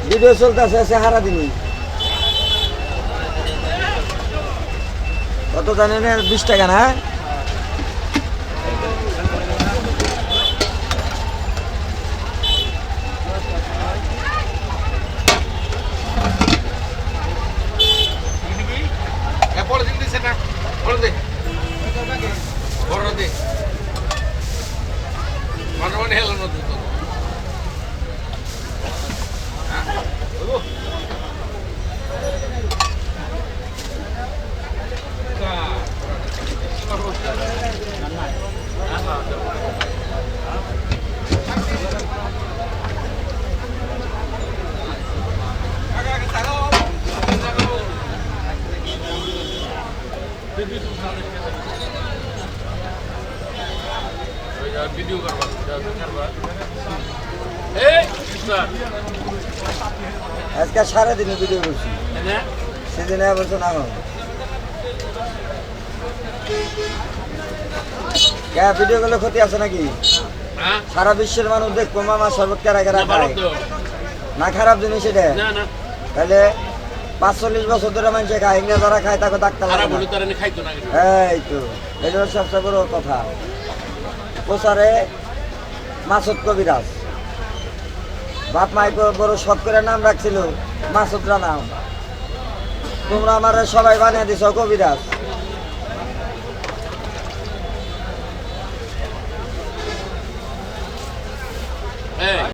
Video চলতেছে সারা দিনই। কত জানেন? 20 টাকা না? ভিডিও করবা আজকে সারাদিনই ভিডিও করছি, সেদিনে বলছো না ভিডিও করলে ক্ষতি আছে নাকি? সারা বিশ্বের মানুষ দেখবো মামা শরবত কেরা কেরা খায় না, খারাপ জিনিস এটা। তাহলে 45 বছর ধরে মানুষে খায়, ইংরেজ যারা খায় তাকে ডাক্তার এই তো এটা সবচেয়ে বড় কথা। প্রচারে মাসুদ কবিরাজ, বাপ মাইকে বড় শখ করে নাম রাখছিল মাসুদরা নাম, তোমরা আমার সবাই বানিয়ে দিছ কবিরাজ।